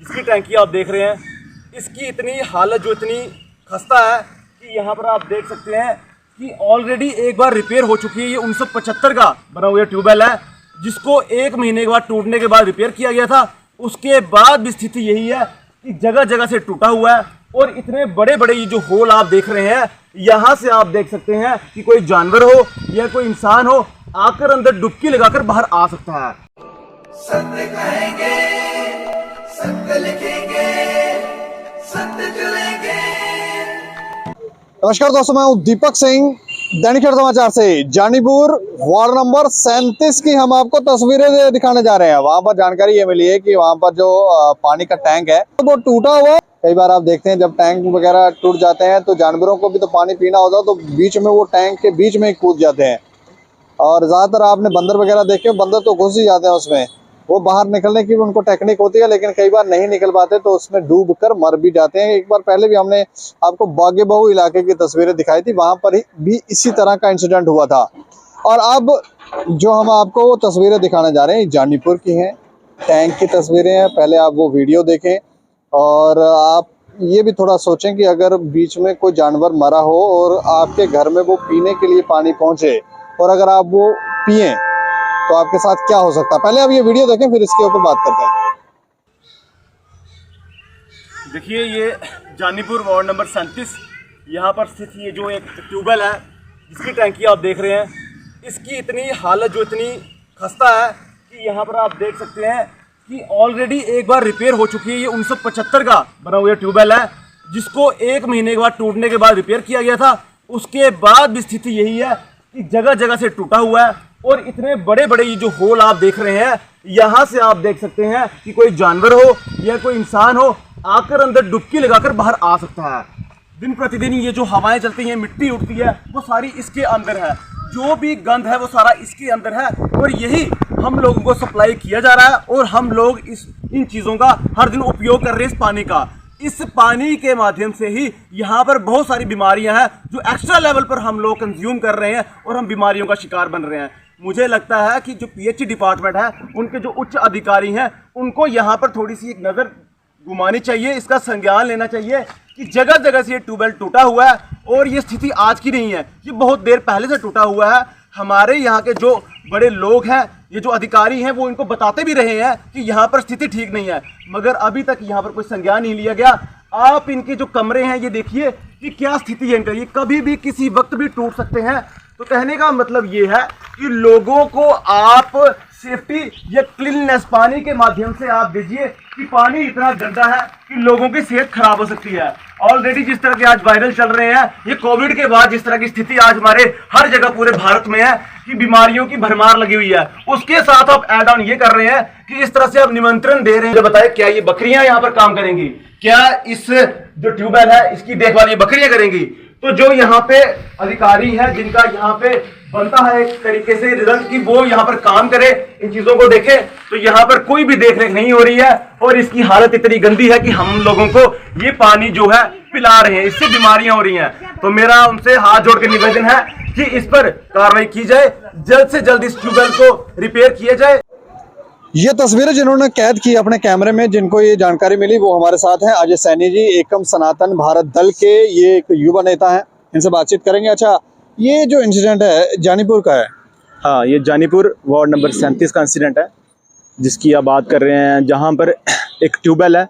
जिसकी टैंकी आप देख रहे हैं, इसकी इतनी हालत जो इतनी खस्ता है कि यहाँ पर आप देख सकते हैं कि ऑलरेडी एक बार रिपेयर हो चुकी है। ये 1975 का बना हुआ ट्यूबवेल है, जिसको 1 महीने के बाद टूटने के बाद रिपेयर किया गया था। उसके बाद भी स्थिति यही है कि जगह जगह से टूटा हुआ है और इतने बड़े बड़े ये जो होल आप देख रहे हैं, यहाँ से आप देख सकते हैं कि कोई जानवर हो या कोई इंसान हो आकर अंदर डुबकी लगाकर बाहर आ सकता है। सत्य कहेंगे, सत्य लिखेंगे, सत्य चलेंगे। नमस्कार दोस्तों, मैं हूं दीपक सिंह, दैनिक खबर समाचार से। जानीपुर वार्ड नंबर 37 की हम आपको तस्वीरें दिखाने जा रहे हैं। वहां पर जानकारी ये मिली है कि वहां पर जो पानी का टैंक है वो टूटा हुआ। कई बार आप देखते हैं जब टैंक वगैरह टूट जाते हैं तो जानवरों को भी तो पानी पीना होता है, तो बीच में वो टैंक के बीच में ही कूद जाते हैं। और ज़्यादातर आपने बंदर वगैरह देखे, बंदर तो घुस ही जाते हैं उसमें। वो बाहर निकलने की भी उनको टेक्निक होती है, लेकिन कई बार नहीं निकल पाते तो उसमें डूब कर मर भी जाते हैं। एक बार पहले भी हमने आपको बागे-बाहु इलाके की तस्वीरें दिखाई थी, वहां पर भी इसी तरह का इंसिडेंट हुआ था। और अब जो हम आपको वो तस्वीरें दिखाने जा रहे हैं जानीपुर की हैं, टैंक की तस्वीरें हैं। पहले आप वो वीडियो देखें और आप ये भी थोड़ा सोचें कि अगर बीच में कोई जानवर मरा हो और आपके घर में वो पीने के लिए पानी पहुंचे और अगर आप वो पिए तो आपके साथ क्या हो सकता है। पहले आप ये वीडियो देखें, फिर इसके ऊपर बात करते हैं। देखिए, ये जानीपुर वार्ड नंबर 37 यहाँ पर स्थित ये जो एक ट्यूबवेल है, जिसकी टैंकी आप देख रहे हैं, इसकी इतनी हालत जो इतनी खस्ता है कि यहाँ पर आप देख सकते हैं कि ऑलरेडी एक बार रिपेयर हो चुकी है। ये 1975 का बना हुआ ट्यूबवेल है, जिसको 1 महीने के बाद टूटने के बाद रिपेयर किया गया था। उसके बाद भी स्थिति यही है कि जगह जगह से टूटा हुआ है और इतने बड़े बड़े ये जो होल आप देख रहे हैं, यहाँ से आप देख सकते हैं कि कोई जानवर हो या कोई इंसान हो आकर अंदर डुबकी लगाकर बाहर आ सकता है। दिन प्रतिदिन ये जो हवाएं चलती हैं, मिट्टी उठती है, वो सारी इसके अंदर है। जो भी गंद है वो सारा इसके अंदर है और यही हम लोगों को सप्लाई किया जा रहा है और हम लोग इन चीज़ों का हर दिन उपयोग कर रहे हैं। इस पानी का, इस पानी के माध्यम से ही यहाँ पर बहुत सारी बीमारियां हैं जो एक्स्ट्रा लेवल पर हम लोग कंज्यूम कर रहे हैं और हम बीमारियों का शिकार बन रहे हैं। मुझे लगता है कि जो पीएचई डिपार्टमेंट है, उनके जो उच्च अधिकारी हैं, उनको यहाँ पर थोड़ी सी एक नज़र घुमानी चाहिए, इसका संज्ञान लेना चाहिए कि जगह जगह से ये ट्यूबवेल टूटा हुआ है और ये स्थिति आज की नहीं है, ये बहुत देर पहले से टूटा हुआ है। हमारे यहाँ के जो बड़े लोग हैं, ये जो अधिकारी हैं, वो इनको बताते भी रहे हैं कि यहाँ पर स्थिति ठीक नहीं है, मगर अभी तक यहाँ पर कोई संज्ञान नहीं लिया गया। आप इनके जो कमरे हैं ये देखिए कि क्या स्थिति है इनका, ये कभी भी किसी वक्त भी टूट सकते हैं। तो कहने का मतलब ये है कि लोगों को आप सेफ्टी या क्लीननेस पानी के माध्यम से आप दीजिए कि पानी इतना गंदा है कि लोगों की सेहत खराब हो सकती है। ऑलरेडी जिस तरह के आज वायरल चल रहे हैं, ये कोविड के बाद जिस तरह की स्थिति आज हमारे हर जगह पूरे भारत में है कि बीमारियों की भरमार लगी हुई है, उसके साथ आप ऐड ऑन ये कर रहे हैं कि इस तरह से आप निमंत्रण दे रहे हैं। बताए, क्या ये बकरियां यहाँ पर काम करेंगी? क्या इस जो ट्यूबवेल है इसकी देखभाल ये बकरियां करेंगी? तो जो यहाँ पे अधिकारी है, जिनका यहाँ पे बनता है एक तरीके से रिजल्ट की वो यहाँ पर काम करे, इन चीजों को देखे, तो यहाँ पर कोई भी देख रेख नहीं हो रही है और इसकी हालत इतनी गंदी है कि हम लोगों को ये पानी जो है पिला रहे हैं, इससे बीमारियां हो रही हैं। तो मेरा उनसे हाथ जोड़ के निवेदन है कि इस पर कार्रवाई की जाए, जल्द से जल्द इस ट्यूबवेल को रिपेयर किया जाए। ये तस्वीरें जिन्होंने कैद की अपने कैमरे में, जिनको ये जानकारी मिली, वो हमारे साथ हैं अजय सैनी जी, एकम सनातन भारत दल के ये एक युवा नेता हैं। इनसे बातचीत करेंगे। अच्छा, ये जो इंसिडेंट है जानीपुर का है? हाँ, ये जानीपुर वार्ड नंबर 37 का इंसिडेंट है जिसकी आप बात कर रहे हैं, जहाँ पर एक ट्यूबवेल है।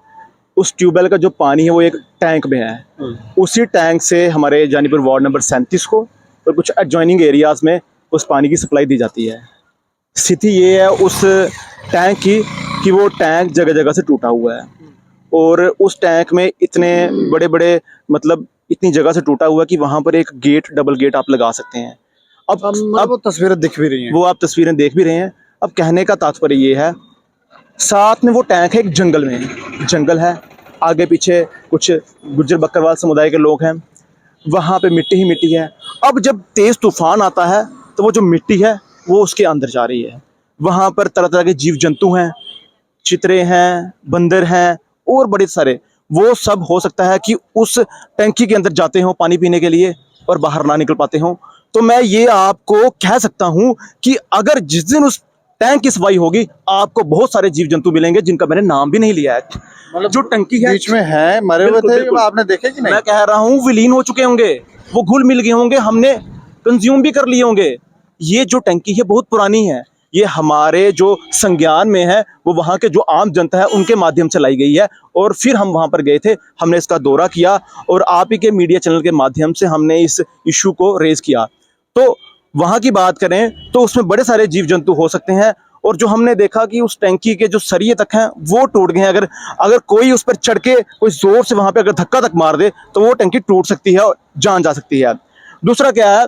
उस ट्यूबवेल का जो पानी है वो एक टैंक में है। उसी टैंक से हमारे जानीपुर वार्ड नंबर 37 को और कुछ एडजॉइनिंग एरियाज़ में उस पानी की सप्लाई दी जाती है। स्थिति ये है उस टैंक की कि वो टैंक जगह जगह से टूटा हुआ है और उस टैंक में इतने बड़े बड़े, मतलब इतनी जगह से टूटा हुआ है कि वहाँ पर एक गेट, डबल गेट आप लगा सकते हैं। अब वो तस्वीरें दिख भी रही हैं, वो आप तस्वीरें देख भी रहे हैं। अब कहने का तात्पर्य ये है, साथ में वो टैंक है एक जंगल में, जंगल है, आगे पीछे कुछ गुज्जर बकरवाल समुदाय के लोग हैं, वहाँ पे मिट्टी ही मिट्टी है। अब जब तेज़ तूफान आता है तो वो जो मिट्टी है वो उसके अंदर जा रही है। वहाँ पर तरह तरह के जीव जंतु हैं, चितरे हैं, बंदर हैं और बड़े सारे, वो सब हो सकता है कि उस टंकी के अंदर जाते हों पानी पीने के लिए और बाहर ना निकल पाते हों। तो मैं ये आपको कह सकता हूँ कि अगर जिस दिन उस टैंक की सफाई होगी, आपको बहुत सारे जीव जंतु मिलेंगे जिनका मैंने नाम भी नहीं लिया है। मतलब जो टंकी है बीच में है मरे हुए बिल्कुल, थे, बिल्कुल। आपने देखे कि नहीं? मैं कह रहा हूँ विलीन हो चुके होंगे, वो घुल मिल गए होंगे, हमने कंज्यूम भी कर लिए होंगे। ये जो टंकी है बहुत पुरानी है, ये हमारे जो संज्ञान में है, वो वहाँ के जो आम जनता है उनके माध्यम से लाई गई है। और फिर हम वहाँ पर गए थे, हमने इसका दौरा किया और आप ही के मीडिया चैनल के माध्यम से हमने इस इशू को रेज किया। तो वहाँ की बात करें तो उसमें बड़े सारे जीव जंतु हो सकते हैं, और जो हमने देखा कि उस टैंकी के जो सरिये तक हैं वो टूट गए हैं। अगर कोई उस पर चढ़ के कोई जोर से वहाँ पे अगर धक्का तक मार दे तो वो टैंकी टूट सकती है और जान जा सकती है। दूसरा क्या है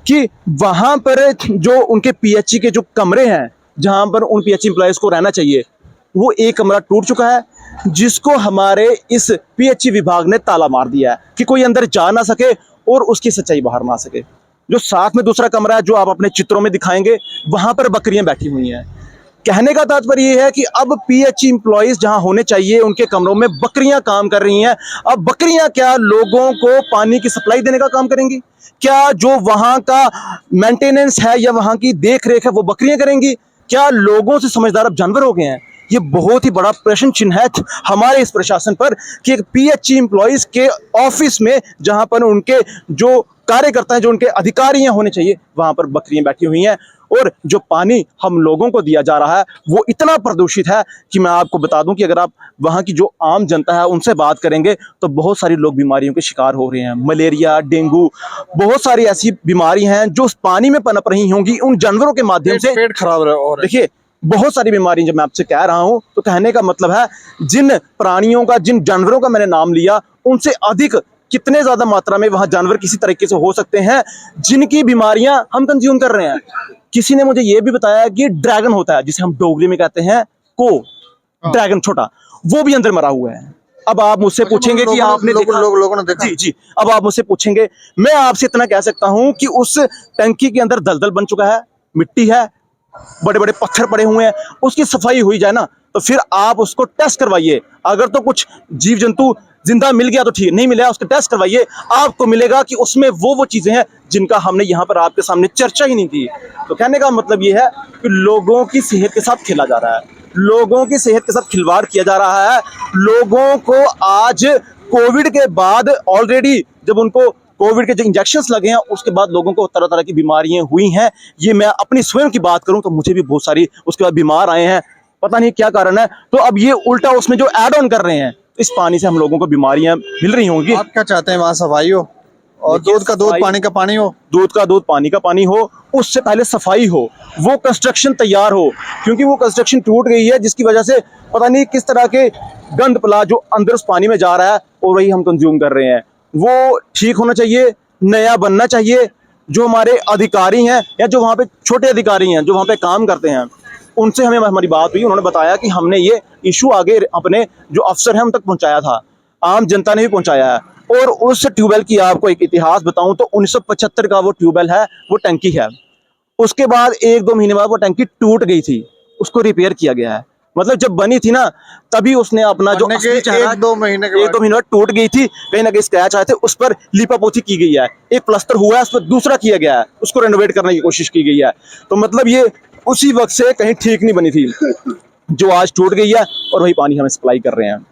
कि वहाँ पर जो उनके पीएचई के जो कमरे हैं, जहाँ पर उन पीएचई एम्प्लॉयज़ को रहना चाहिए, वो एक कमरा टूट चुका है, जिसको हमारे इस पीएचई विभाग ने ताला मार दिया है कि कोई अंदर जा ना सके और उसकी सच्चाई बाहर ना आ सके। जो साथ में दूसरा कमरा है, जो आप अपने चित्रों में दिखाएंगे, वहां पर बकरियां बैठी हुई हैं। कहने का तात्पर्य यह है कि अब पीएचई एम्प्लॉयज जहां होने चाहिए उनके कमरों में बकरियां काम कर रही हैं। अब बकरियां क्या लोगों को पानी की सप्लाई देने का काम करेंगी? क्या जो वहां का मेंटेनेंस है या वहां की देख रेख है वो बकरियां करेंगी? क्या लोगों से समझदार अब जानवर हो गए हैं? ये बहुत ही बड़ा प्रश्न चिन्ह है हमारे इस प्रशासन पर कि एक पीएचई एम्प्लॉयज के ऑफिस में, जहां पर उनके जो कार्यकर्ता हैं, जो उनके अधिकारी होने चाहिए, वहां पर बकरियां बैठी हुई हैं। और जो पानी हम लोगों को दिया जा रहा है वो इतना प्रदूषित है कि मैं आपको बता दूं कि अगर आप वहां की जो आम जनता है उनसे बात करेंगे तो बहुत सारे लोग बीमारियों के शिकार हो रहे हैं। मलेरिया, डेंगू, बहुत सारी ऐसी बीमारी हैं जो उस पानी में पनप रही होंगी उन जानवरों के माध्यम से। पेट खराब हो रहा है। देखिए, बहुत सारी बीमारी जब मैं आपसे कह रहा हूं तो कहने का मतलब है जिन प्राणियों का, जिन जानवरों का मैंने नाम लिया, उनसे अधिक कितने ज्यादा मात्रा में वहां जानवर किसी तरीके से हो सकते हैं जिनकी बीमारियां हम कंज्यूम कर रहे हैं। किसी ने मुझे यह भी बताया कि ड्रैगन होता है, जिसे हम डोगरी में कहते हैं को ड्रैगन, छोटा, वो भी अंदर मरा हुआ है। अब आप मुझसे पूछेंगे कि आपने देखा? लोगों ने देखा? जी जी। अब आप मुझसे पूछेंगे, मैं आपसे इतना कह सकता हूं कि उस टंकी के अंदर दलदल बन चुका है, मिट्टी है, बड़े बड़े पत्थर पड़े हुए हैं। उसकी सफाई हुई जाए ना, तो फिर आप उसको टेस्ट करवाइए। अगर तो कुछ जीव जंतु जिंदा मिल गया तो ठीक, नहीं मिला उसका टेस्ट करवाइए, आपको मिलेगा कि उसमें वो चीजें हैं जिनका हमने यहाँ पर आपके सामने चर्चा ही नहीं की। तो कहने का मतलब ये है कि लोगों की सेहत के साथ खेला जा रहा है, लोगों की सेहत के साथ खिलवाड़ किया जा रहा है। लोगों को आज कोविड के बाद ऑलरेडी जब उनको कोविड के जो इंजेक्शंस लगे हैं उसके बाद लोगों को तरह तरह की बीमारियां हुई हैं। ये मैं अपनी स्वयं की बात करूं तो मुझे भी बहुत सारी उसके बाद बीमार आए हैं, पता नहीं क्या कारण है। तो अब ये उल्टा उसमें जो ऐड ऑन कर रहे हैं, इस पानी से हम लोगों को बीमारियां मिल रही होंगी। आप क्या चाहते हैं? वहाँ सफाई हो और देखिए, दूध का दूध, सफाई- पानी का पानी हो। दूध का दूध, पानी का पानी हो, उससे पहले सफाई हो, वो कंस्ट्रक्शन तैयार हो, क्योंकि वो कंस्ट्रक्शन टूट गई है जिसकी वजह से पता नहीं किस तरह के गंद पला जो अंदर उस पानी में जा रहा है और वही हम कंज्यूम कर रहे हैं। वो ठीक होना चाहिए, नया बनना चाहिए। जो हमारे अधिकारी हैं या जो वहाँ पे छोटे अधिकारी हैं जो वहाँ पे काम करते हैं, उनसे हमें हमारी बात हुई, उन्होंने बताया कि हमने ये इशू आगे अपने जो अफसर हैं उन तक पहुँचाया था, आम जनता ने भी पहुँचाया है। और उस ट्यूबवेल की आपको एक इतिहास बताऊं तो 1975 का वो ट्यूबवेल है, वो टंकी है। उसके बाद 1-2 महीने बाद वो टंकी टूट गई थी, उसको रिपेयर किया गया है। मतलब जब बनी थी ना तभी उसने अपना जो असली चेहरा 1-2 महीने के 1-2 महीने बाद टूट गई थी, कहीं ना कहीं स्क्रैच आए थे, उस पर लीपापोती की गई है, एक प्लास्टर हुआ है, उस पर दूसरा किया गया है, उसको रेनोवेट करने की कोशिश की गई है। तो मतलब ये उसी वक्त से कहीं ठीक नहीं बनी थी जो आज टूट गई है और वही पानी हमें सप्लाई कर रहे हैं।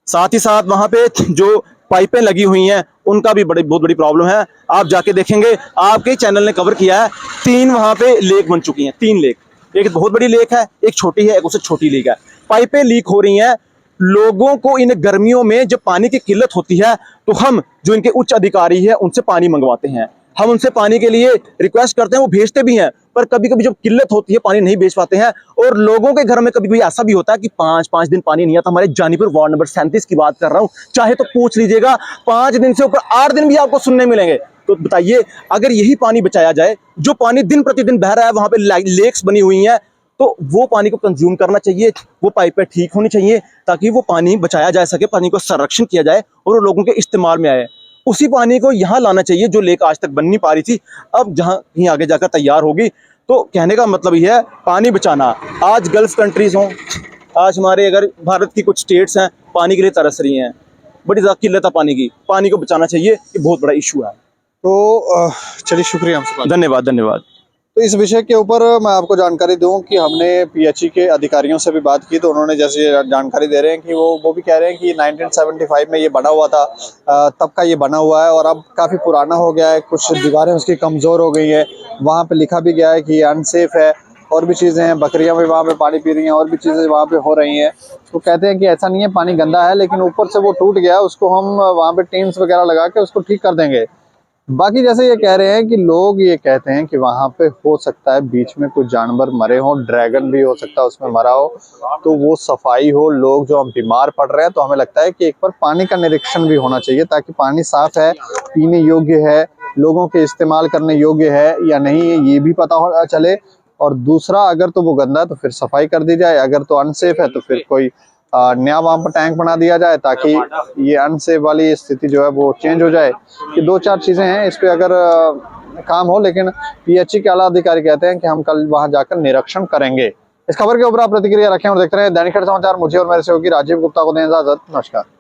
साथ ही साथ वहां पे जो पाइपें लगी हुई हैं उनका भी बहुत बड़ी प्रॉब्लम है। आप जाके देखेंगे, आपके चैनल ने कवर किया है, 3 वहां पे लेक बन चुकी हैं, 3 लेक, एक बहुत बड़ी लेक है, एक छोटी है, एक उससे छोटी लेक है। पाइपें लीक हो रही हैं। लोगों को इन गर्मियों में जब पानी की किल्लत होती है तो हम जो इनके उच्च अधिकारी है उनसे पानी मंगवाते हैं, हम उनसे पानी के लिए रिक्वेस्ट करते हैं, वो भेजते भी हैं, पर कभी कभी जब किल्लत होती है पानी नहीं भेज पाते हैं। और लोगों के घर में कभी कभी ऐसा भी होता है कि 5-5 दिन पानी नहीं आता। हमारे जानीपुर वार्ड नंबर 37 की बात कर रहा हूं, चाहे तो पूछ लीजिएगा, 5 दिन से ऊपर 8 दिन भी आपको सुनने मिलेंगे। तो बताइए, अगर यही पानी बचाया जाए, जो पानी दिन प्रतिदिन बह रहा है, वहां पे लेक्स बनी हुई हैं, तो वो पानी को कंज्यूम करना चाहिए, वो पाइपें ठीक होनी चाहिए ताकि वो पानी बचाया जा सके, पानी को संरक्षण किया जाए और वो लोगों के इस्तेमाल में आए। उसी पानी को यहाँ लाना चाहिए जो लेक आज तक बन नहीं पा रही थी, अब जहाँ कहीं आगे जाकर तैयार होगी। तो कहने का मतलब यह है, पानी बचाना। आज गल्फ कंट्रीज हों, आज हमारे अगर भारत की कुछ स्टेट्स हैं पानी के लिए तरस रही हैं, बड़ी ज़्यादा किल्लत है पानी की, पानी को बचाना चाहिए, ये बहुत बड़ा इशू है। तो चलिए, शुक्रिया हमसे बात। धन्यवाद, धन्यवाद। तो इस विषय के ऊपर मैं आपको जानकारी दूं कि हमने पीएचई के अधिकारियों से भी बात की, तो उन्होंने जैसे जानकारी दे रहे हैं कि वो भी कह रहे हैं कि 1975 में ये बना हुआ था, तब का ये बना हुआ है और अब काफ़ी पुराना हो गया है, कुछ दीवारें उसकी कमज़ोर हो गई है। वहाँ पे लिखा भी गया है कि ये अनसेफ है, और भी चीज़ें हैं, बकरियां भी वहाँ पे पानी पी रही हैं, और भी चीज़ें वहाँ पे हो रही हैं। तो कहते हैं कि ऐसा नहीं है पानी गंदा है, लेकिन ऊपर से वो टूट गया, उसको हम वहाँ पे टीन्स वगैरह लगा के उसको ठीक कर देंगे। बाकी जैसे ये कह रहे हैं कि लोग ये कहते हैं कि वहाँ पे हो सकता है बीच में कुछ जानवर मरे हों, ड्रैगन भी हो सकता है उसमें मरा हो, तो वो सफाई हो, लोग जो हम बीमार पड़ रहे हैं, तो हमें लगता है कि एक बार पानी का निरीक्षण भी होना चाहिए, ताकि पानी साफ है, पीने योग्य है, लोगों के इस्तेमाल करने योग्य है या नहीं, ये भी पता हो चले। और दूसरा, अगर तो वो गंदा है तो फिर सफाई कर दी जाए, अगर तो अनसेफ है तो फिर कोई नया वहाँ पर टैंक बना दिया जाए, ताकि ये अनसेफ वाली स्थिति जो है वो चेंज हो जाए। ये 2-4 चीज़ें हैं, इस पे अगर काम हो, लेकिन पीएचई के आला अधिकारी कहते हैं कि हम कल वहाँ जाकर निरीक्षण करेंगे। इस खबर के ऊपर आप प्रतिक्रिया रखें और देखते रहे दैनिक खबर समाचार। मुझे और मेरे सहयोगी राजीव गुप्ता को दें इजाजत। नमस्कार।